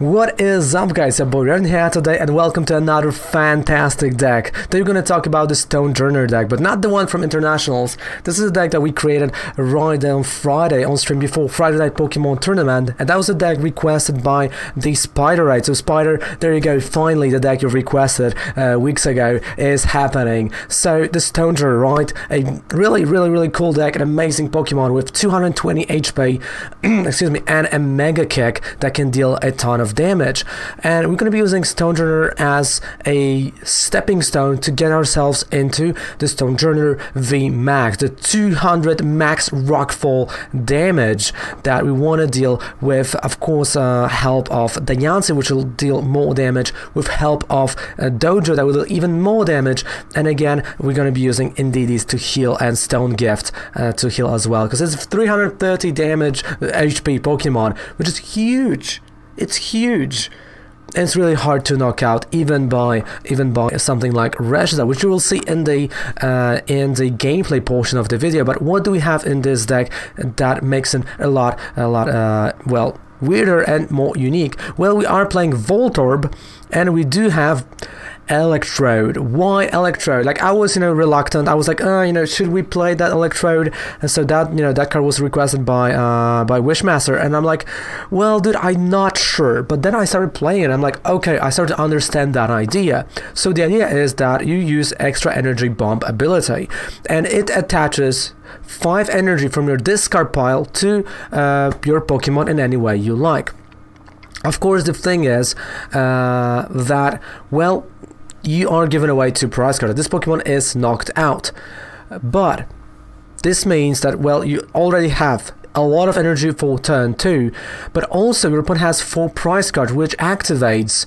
What is up, guys? Your boy Ren here today, and welcome to another fantastic deck. Today we're going to talk about the Stonjourner deck, but not the one from Internationals. This is a deck that we created right on Friday on stream before Friday Night Pokemon Tournament, and that was a deck requested by the Spider, right? So Spider, there you go, finally the deck you requested weeks ago is happening. So the Stonjourner, right? A really cool deck, an amazing Pokemon with 220 HP, excuse me, and a Mega Kick that can deal a ton of damage, and we're going to be using Stonjourner as a stepping stone to get ourselves into the Stonjourner V Max, the 200 max rockfall damage that we want to deal with, of course, help of Diancie, which will deal more damage, with help of Dojo that will do even more damage, and again we're going to be using Indeedees to heal and Stone Gift to heal as well, because it's 330 damage HP Pokemon, which is huge. It's huge. And it's really hard to knock out even by something like Reshza, which you will see in the gameplay portion of the video. But what do we have in this deck that makes it a lot well, weirder and more unique? Well, we are playing Voltorb, and we do have Electrode. Why Electrode? Like, I was reluctant. I was like, should we play that Electrode? And so that that card was requested by Wishmaster, and I'm like, well, dude, I'm not sure. But then I started playing, and I'm like, okay, I started to understand that idea. So the idea is that you use extra energy bump ability, and it attaches 5 energy from your discard pile to your Pokemon in any way you like. Of course, the thing is that, well, you are giving away 2 prize cards. This Pokemon is knocked out. But this means that, well, you already have a lot of energy for turn 2, but also your opponent has 4 prize cards, which activates,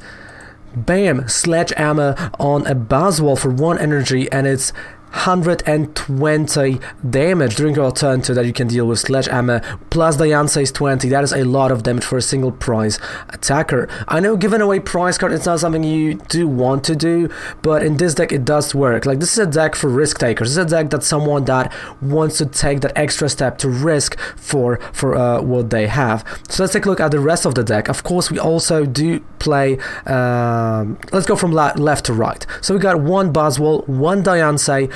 bam, Sledgehammer on a Buzzwole for 1 energy, and it's 120 damage during your turn 2 that you can deal with Sledgehammer, plus Diancie is 20. That is a lot of damage for a single prize attacker. I know giving away prize card is not something you do want to do, but in this deck it does work. Like, this is a deck for risk takers. This is a deck that someone that wants to take that extra step to risk for what they have. So let's take a look at the rest of the deck. Of course, we also do play, let's go from left to right. So we got 1 Buzzwole, 1 Diancie,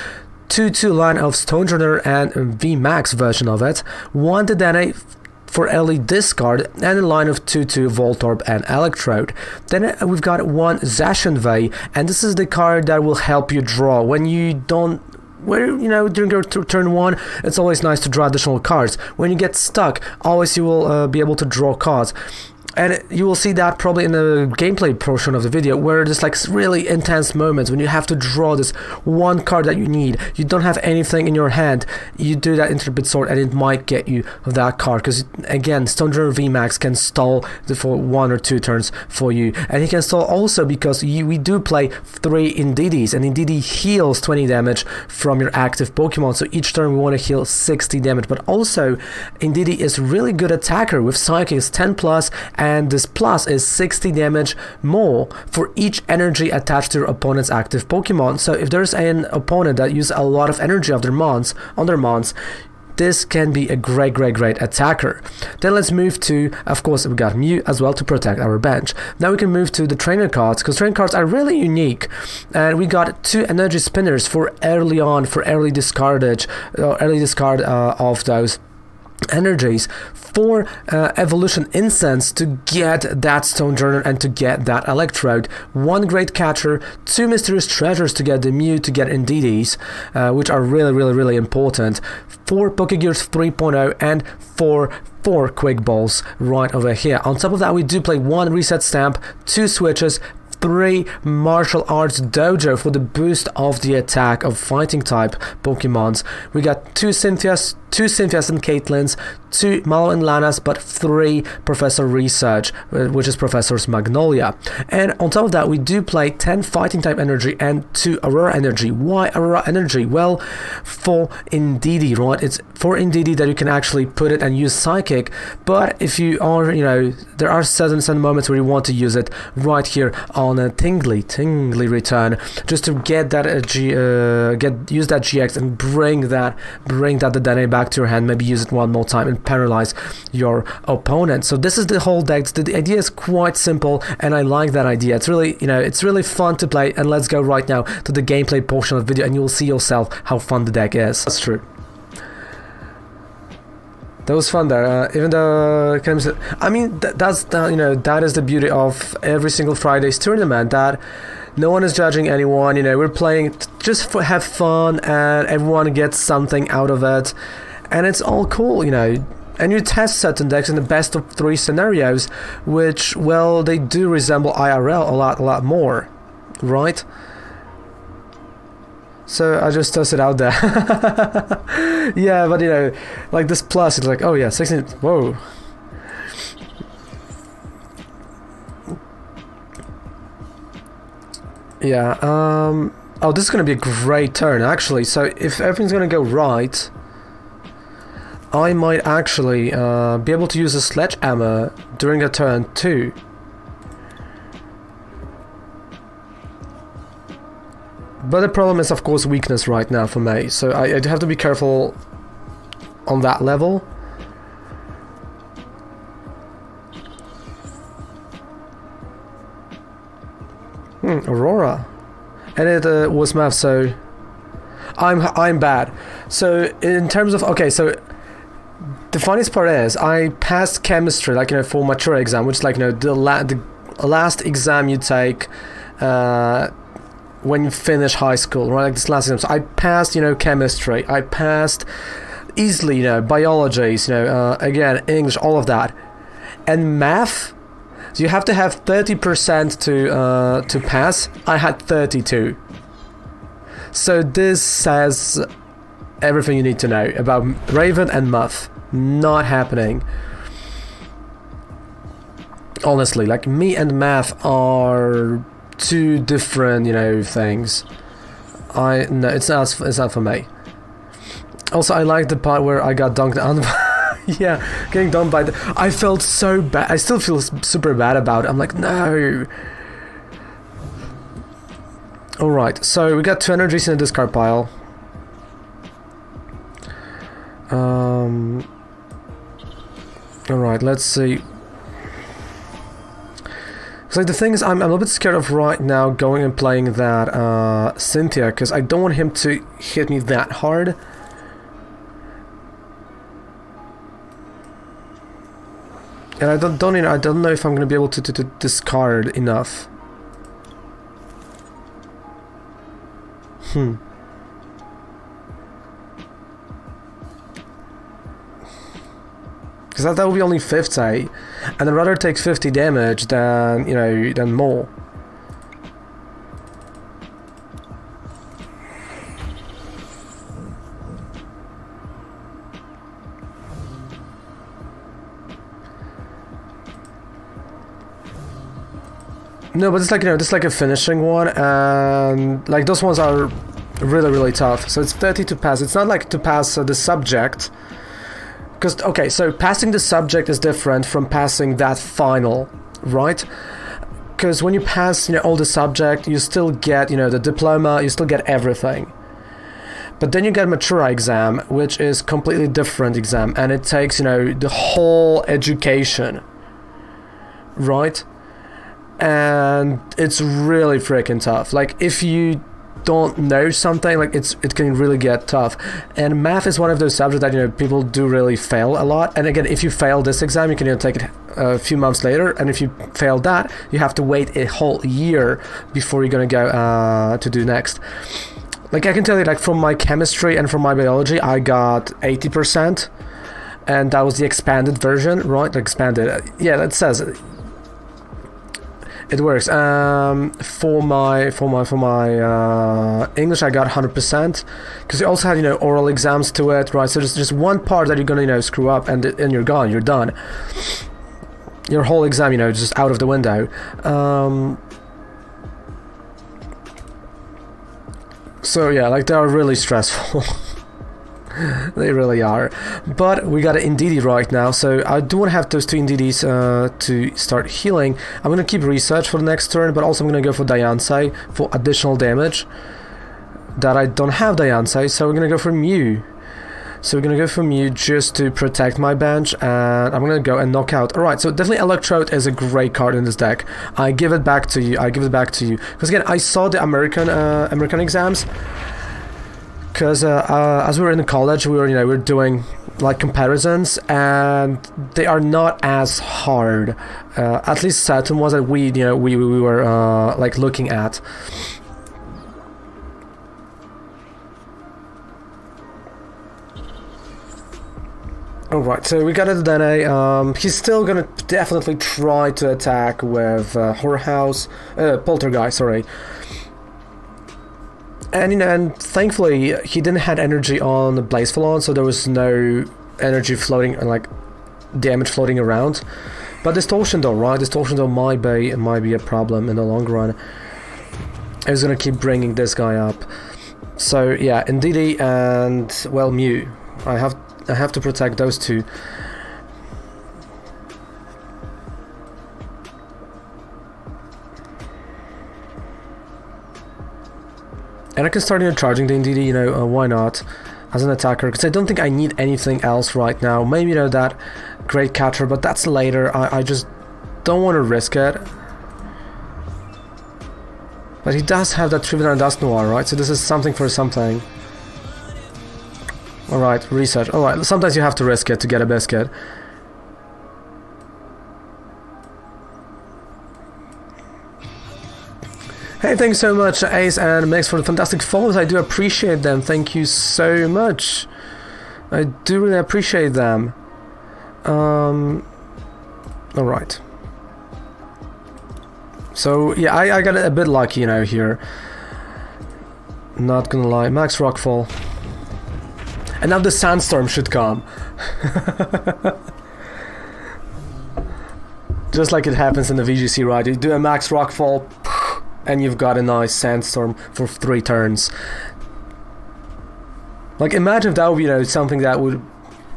2/2 line of Stonjourner and VMAX version of it, 1 Dedenne for early discard, and a line of 2/2 Voltorb and Electrode. Then we've got 1 Zacian V, and this is the card that will help you draw when you don't. During your turn 1, it's always nice to draw additional cards. When you get stuck, always you will be able to draw cards. And you will see that probably in the gameplay portion of the video, where there's like really intense moments when you have to draw this 1 card that you need. You don't have anything in your hand. You do that Intrepid Sword, and it might get you that card. Because again, Stonjourner VMAX can stall for 1 or 2 turns for you, and he can stall also because we do play 3 Indeedees, and Indeedee heals 20 damage from your active Pokemon. So each turn we want to heal 60 damage. But also, Indeedee is really good attacker with Psychic, is 10+. And this plus is 60 damage more for each energy attached to your opponent's active Pokemon. So if there's an opponent that uses a lot of energy of their mons, this can be a great attacker. Then let's move to, of course, we got Mew as well to protect our bench. Now we can move to the trainer cards, because trainer cards are really unique. And we got 2 energy spinners for early discard of those energies, 4 evolution incense to get that Stonjourner and to get that Electrode, 1 great catcher, 2 mysterious treasures to get the Mew, to get Indeedees, which are really important, 4 Pokegears 3.0, and 4 quick balls right over here. On top of that, we do play 1 reset stamp, 2 switches, 3 martial arts dojo for the boost of the attack of fighting type Pokemons. We got 2 Cynthias and Caitlyn's, 2 Mallow and Lana's, but 3 Professor Research, which is Professor's Magnolia. And on top of that, we do play 10 fighting type energy and 2 Aurora energy. Why Aurora energy? Well, for Indeedee, right? It's for Indeedee that you can actually put it and use Psychic, but if you are, there are certain moments where you want to use it right here on on a tingly return, just to get that use that GX and bring that Dedenne back to your hand, maybe use it one more time and paralyze your opponent. So this is the whole deck. The idea is quite simple, and I like that idea. It's really, it's really fun to play. And let's go right now to the gameplay portion of the video, and you'll see yourself how fun the deck is. That's true. That was fun there, even though, I mean, that is the beauty of every single Friday's tournament, that no one is judging anyone, we're playing just for have fun, and everyone gets something out of it, and it's all cool, and you test certain decks in the best of 3 scenarios, which, well, they do resemble IRL a lot more, right? So I just tossed it out there. Yeah, but like this plus, it's like, oh yeah, 16, whoa. Yeah, oh, this is gonna be a great turn, actually. So if everything's gonna go right, I might actually be able to use a sledgehammer during the turn too. But the problem is, of course, weakness right now for me, so I have to be careful on that level. Aurora, and it was math, so I'm bad. So in terms of, okay, so the funniest part is I passed chemistry, like for mature exam, which is like the last exam you take when you finish high school, right? Like this last exam. So I passed, chemistry. I passed easily, biologies, again, English, all of that. And math, so you have to have 30% to pass. I had 32. So this says everything you need to know about Raven and Muff. Not happening. Honestly, like me and math are 2 different, things. No, it's not for me. Also, I like the part where I got dunked on. Yeah, getting dunked by I felt so bad. I still feel super bad about it. I'm like, no. Alright, so we got 2 energies in the discard pile. Alright, let's see. So the thing is, I'm a little bit scared of right now going and playing that Cynthia, because I don't want him to hit me that hard. And I don't know if I'm gonna be able to discard enough. Because that will be only 50, and I'd rather take 50 damage than, than more. No, but it's like, just like a finishing one, and like those ones are really tough. So it's 30 to pass. It's not like to pass the subject. Because, okay, so passing the subject is different from passing that final, right? Because when you pass, all the subject, you still get, the diploma, you still get everything. But then you get Matura exam, which is completely different exam, and it takes, the whole education, right? And it's really freaking tough. Like, if you don't know something, like it can really get tough. And math is one of those subjects that people do really fail a lot. And again, if you fail this exam, you can take it a few months later, and if you fail that, you have to wait a whole year before you're gonna go to do next. Like, I can tell you, like, from my chemistry and from my biology, I got 80%, and that was the expanded version, right? Expanded, yeah, that says it. It works. For my English, I got 100%, because you also had oral exams to it, right? So there's just one part that you're gonna screw up, and you're gone. You're done. Your whole exam, just out of the window. So yeah, like, they are really stressful. They really are. But we got an Indeedee right now, so I do want to have those two Indeedees to start healing. I'm going to keep research for the next turn, but also I'm going to go for Diansei for additional damage that I don't have Diansei, so we're going to go for Mew. So we're going to go for Mew just to protect my bench, and I'm going to go and knock out. Alright, so definitely Electrode is a great card in this deck. I give it back to you. Because again, I saw the American exams. Because as we were in college, we were doing like comparisons, and they are not as hard. At least certain ones that we were like looking at. Alright, so we got it Dene. He's still gonna definitely try to attack with Poltergeist, sorry. And and thankfully he didn't have energy on Blazefalon, so there was no energy floating, like damage floating around. But Distortion though, right? Distortion though might be a problem in the long run. I was gonna keep bringing this guy up. So yeah, Indeedee and well Mew. I have to protect those two. And I can start charging the Indeedee, why not, as an attacker, because I don't think I need anything else right now. Maybe, that Great Catcher, but that's later. I just don't want to risk it. But he does have that Trivial and Dust Noir, right? So this is something for something. Alright, research. Alright, sometimes you have to risk it to get a biscuit. Hey, thanks so much, Ace and Mix, for the fantastic follows. I do appreciate them. Thank you so much. I do really appreciate them. Alright. So, yeah, I got a bit lucky, here. Not gonna lie. Max Rockfall. And now the Sandstorm should come. Just like it happens in the VGC, right? You do a Max Rockfall, and you've got a nice Sandstorm for 3 turns. Like, imagine if that would be, something that would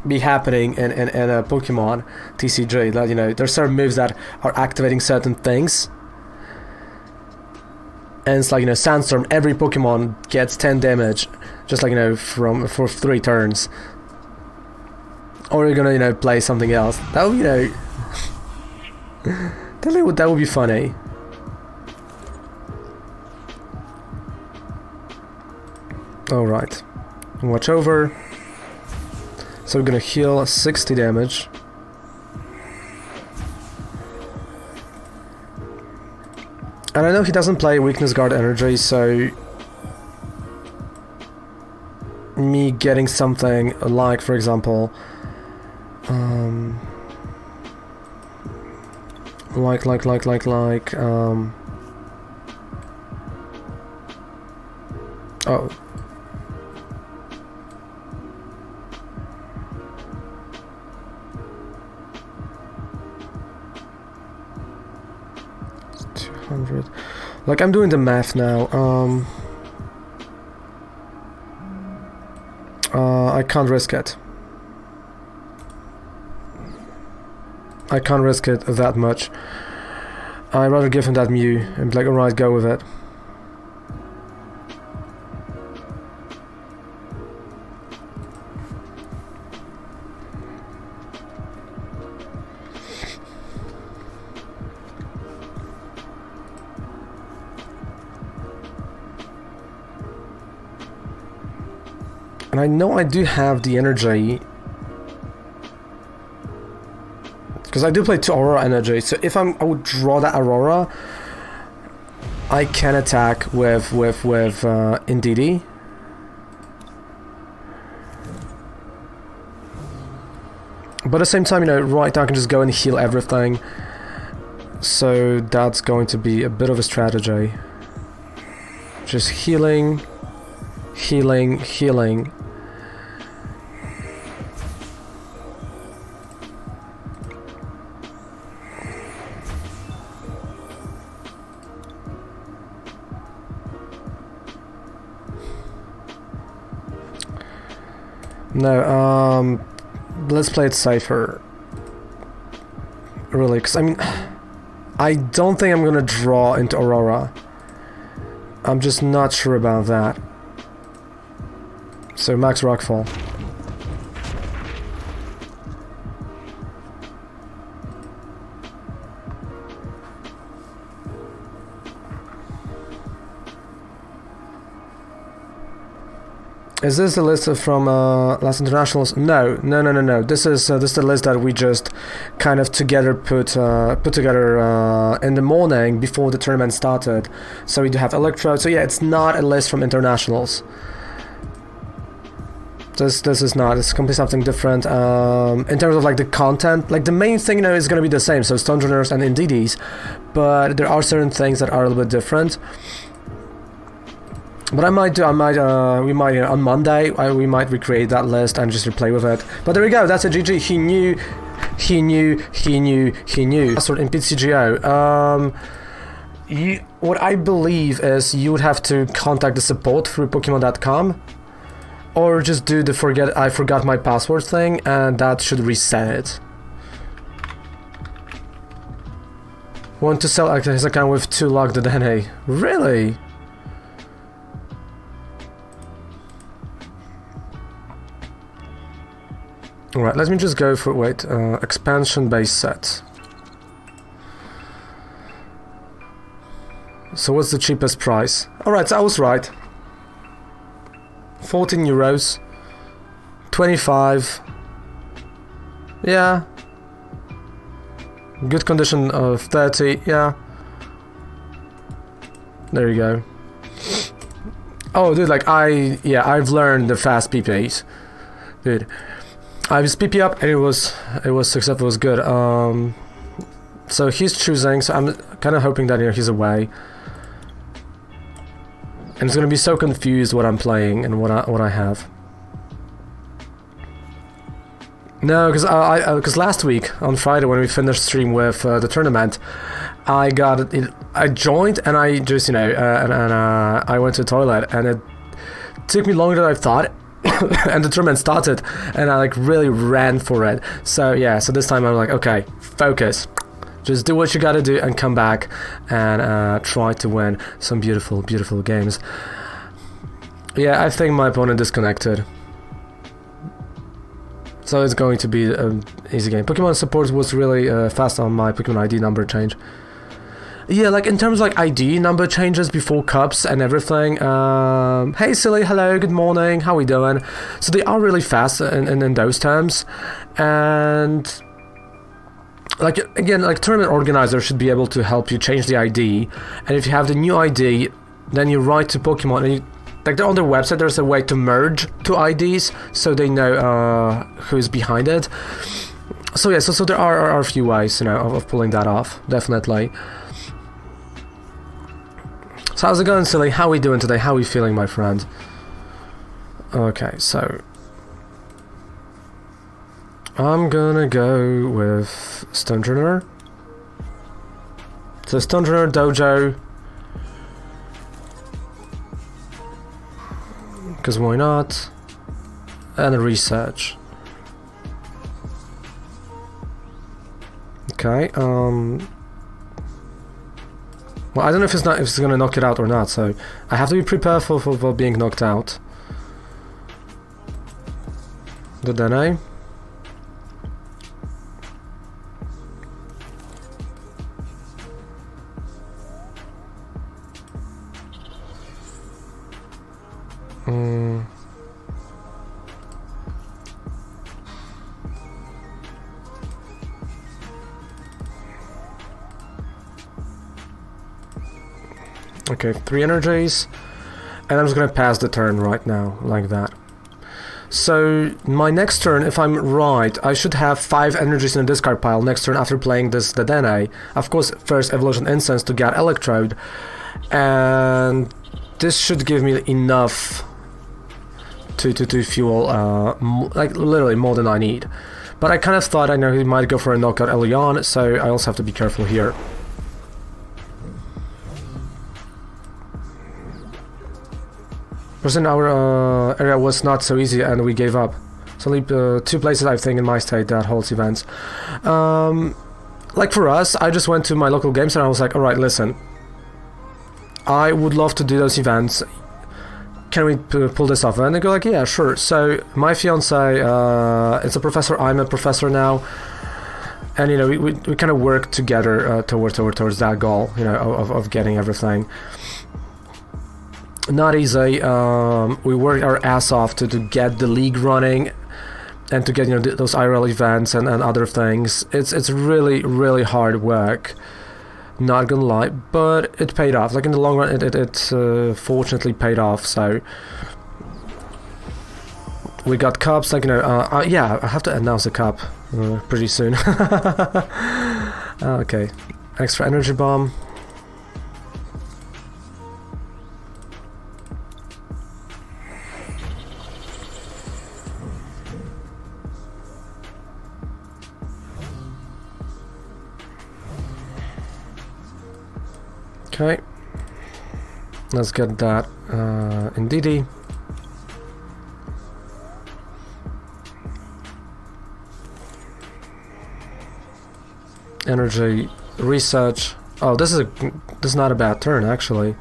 be happening in a Pokemon TCG. That, there's certain moves that are activating certain things. And it's like, Sandstorm, every Pokemon gets 10 damage. Just like, for 3 turns. Or you're gonna, play something else. That would, that would be funny. Alright. Watch over. So we're gonna heal 60 damage. And I know he doesn't play Weakness Guard Energy, so me getting something like, for example, oh. Like, I'm doing the math now. I can't risk it. I can't risk it that much. I'd rather give him that Mew and be like, alright, go with it. And I know I do have the energy, because I do play 2 Aurora energy, so if I would draw that Aurora, I can attack with Indeedee. But at the same time, right now I can just go and heal everything, so that's going to be a bit of a strategy. Just healing, healing, healing. No, let's play it safer. Really, because I mean, I don't think I'm gonna draw into Aurora. I'm just not sure about that. So max rockfall. Is this the list from last internationals? No. This is the list that we just kind of together put together in the morning before the tournament started. So we do have Electro. So yeah, it's not a list from internationals. This is not. It's completely something different. In terms of like the content, like the main thing, you know, is going to be the same. So Stonjourners and Indeedees, but there are certain things that are a little bit different. What I might do, we might, on Monday, we might recreate that list and just replay with it. But there we go, that's a GG. He knew. Password in PCGO. What I believe is you would have to contact the support through Pokemon.com, or just do the I forgot my password thing, and that should reset it. Want to sell his account with 2 locked DNA. Really? Alright, let me just go for, expansion base set. So what's the cheapest price? Alright, so I was right. 14 euros. 25. Yeah. Good condition of 30, yeah. There you go. Oh, dude, like, I've learned the fast PPAs. Dude. I was PP up and it was successful, it was good. So he's choosing, so I'm kind of hoping that, you know, he's away. And he's gonna be so confused what I'm playing and what I have. No, because last week on Friday when we finished stream with the tournament, I joined and I just, you know, I went to the toilet and it took me longer than I thought. And the tournament started and I like really ran for it. So yeah, so this time I'm like, okay, focus, just do what you gotta do and come back and try to win some beautiful games. Yeah, I think my opponent disconnected, so it's going to be an easy game. Pokemon support was really fast on my Pokemon ID number change. Yeah, like in terms of like ID number changes before cups and everything. Hey Silly, hello, good morning, how we doing? So they are really fast in those terms. And like again, like tournament organizer should be able to help you change the ID. And if you have the new ID, then you write to Pokemon and you, like on their website there's a way to merge 2 IDs so they know who's behind it. So yeah, so there are a few ways, you know, of pulling that off, definitely. So how's it going, Silly? How are we doing today? How are we feeling, my friend? Okay, so I'm gonna go with Stonjourner. So Stonjourner Dojo. Because why not? And a research. Okay, well, I don't know if it's gonna knock it out or not, so I have to be prepared for being knocked out. The DNA. Okay, 3 energies, and I'm just gonna pass the turn right now, like that. So my next turn, if I'm right, I should have 5 energies in the discard pile next turn after playing the DNA. Of course, first Evolution Incense to get Electrode, and this should give me enough to fuel, like literally more than I need. But I kind of thought, I know he might go for a knockout early on, so I also have to be careful here. Because in our area was not so easy and we gave up. It's only 2 places, I think, in my state that holds events. Like for us, I just went to my local game center and I was like, alright, listen, I would love to do those events. Can we pull this off? And they go like, yeah, sure. So my fiance is a professor, I'm a professor now. And, you know, we kind of work together towards that goal, you know, of getting everything. Not easy. We worked our ass off to get the league running and to get, you know, those IRL events and other things. It's really, really hard work. Not gonna lie, but it paid off. Like in the long run, it fortunately paid off. So we got cups. Like, you know, yeah, I have to announce a cup pretty soon. Okay, extra energy bomb. Okay, let's get that Indeedee. Energy research. Oh, this is not a bad turn actually.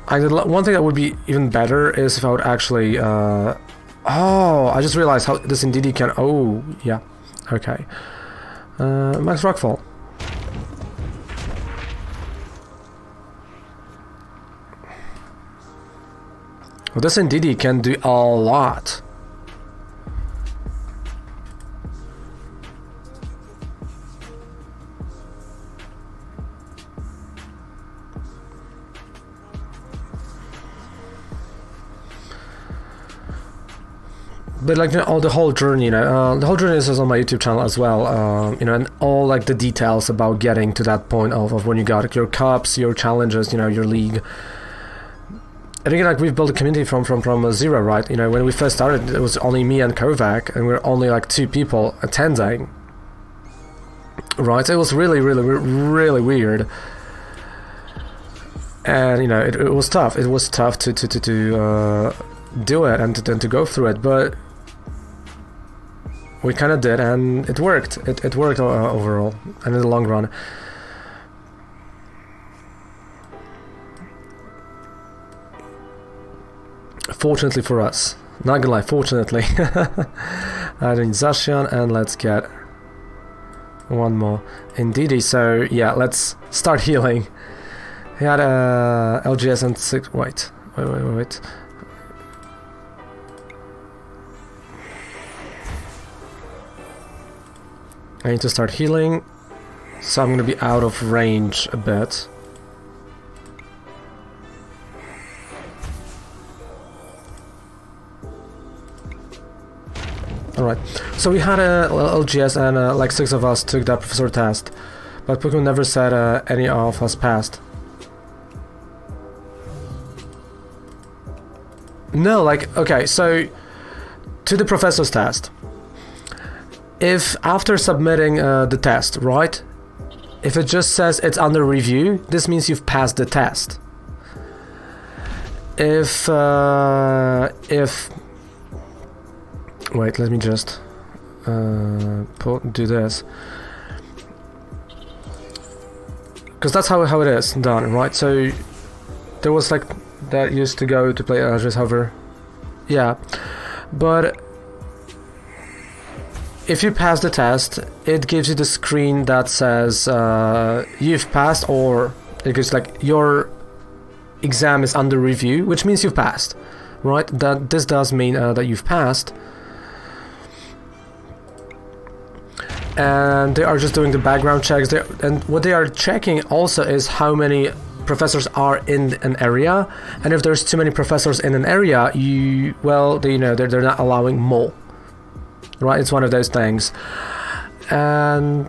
One thing that would be even better is if I would actually. Oh, I just realized how this Indeedee can. Oh, yeah. Okay. Max Rockfall. Well, this Indeedee can do a lot. But like, you know, the whole journey, you know, the whole journey is on my YouTube channel as well, you know, and all like the details about getting to that point of when you got your cups, your challenges, you know, your league. And again, like, we've built a community from zero, right? You know, when we first started, it was only me and Kovac, and we were only like 2 people attending, right? It was really, really, really weird. And, you know, it was tough. It was tough to do it and to go through it, but we kind of did, and it worked. It worked overall, and in the long run. Fortunately for us, not gonna lie, fortunately. I need Zacian, and let's get one more Indeedee. So yeah, let's start healing. He had a LGS and 6. Wait. I need to start healing, so I'm gonna be out of range a bit. Alright, so we had a LGS and like 6 of us took that professor test, but Pokemon never said any of us passed. No, like, okay, so to the professor's test, if after submitting the test, right, if it just says it's under review, this means you've passed the test. If wait, let me just do this, because that's how it is done, right? So there was like that used to go to play just hover, yeah, but if you pass the test, it gives you the screen that says you've passed, or it gives like your exam is under review, which means you've passed, right? That this does mean that you've passed. And they are just doing the background checks there, and what they are checking also is how many professors are in an area, and if there's too many professors in an area, they're not allowing more, right? It's one of those things. And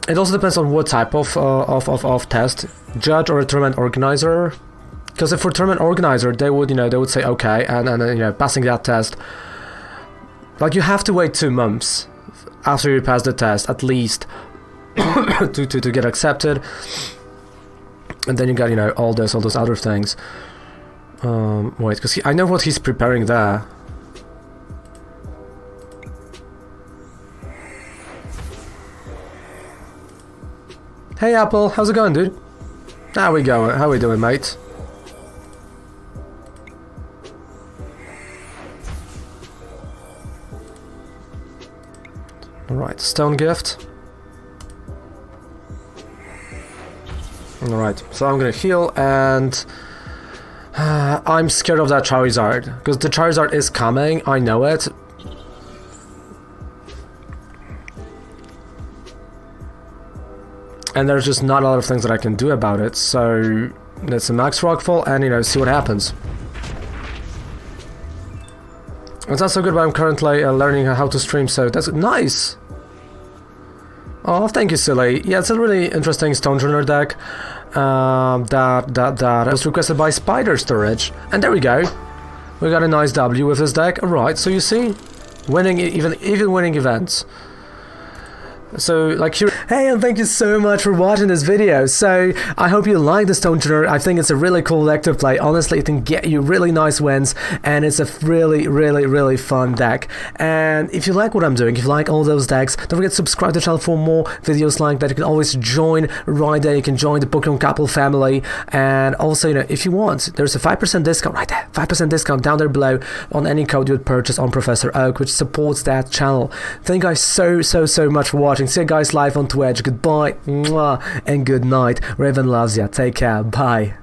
it also depends on what type of test, judge or a tournament organizer, because if for tournament organizer they would say okay, and you know, passing that test, like, you have to wait 2 months after you pass the test at least to get accepted, and then you got, you know, all those other things. Wait, because I know what he's preparing there. Hey Apple, how's it going, dude? How we going? How we doing, mate? Alright, stone gift. Alright, so I'm gonna heal, and I'm scared of that Charizard, because the Charizard is coming, I know it. And there's just not a lot of things that I can do about it, so let's a max rockfall and, you know, see what happens. It's not so good, but I'm currently learning how to stream, so that's nice! Oh, thank you, Silly. Yeah, it's a really interesting Stonjourner deck that was requested by Spider Storage. And there we go. We got a nice W with this deck. Alright, so you see, winning, even winning events. So, like, here. Hey, and thank you so much for watching this video. So, I hope you like the Stonjourner. I think it's a really cool deck to play. Honestly, it can get you really nice wins, and it's a really fun deck. And if you like what I'm doing, if you like all those decks, don't forget to subscribe to the channel for more videos like that. You can always join right there. You can join the Pokemon Couple family. And also, you know, if you want, there's a 5% discount right there. 5% discount down there below on any code you would purchase on Professor Oak, which supports that channel. Thank you guys so much for watching. See you guys live on Twitch. Goodbye, mwah, and good night. Raven loves ya. Take care. Bye.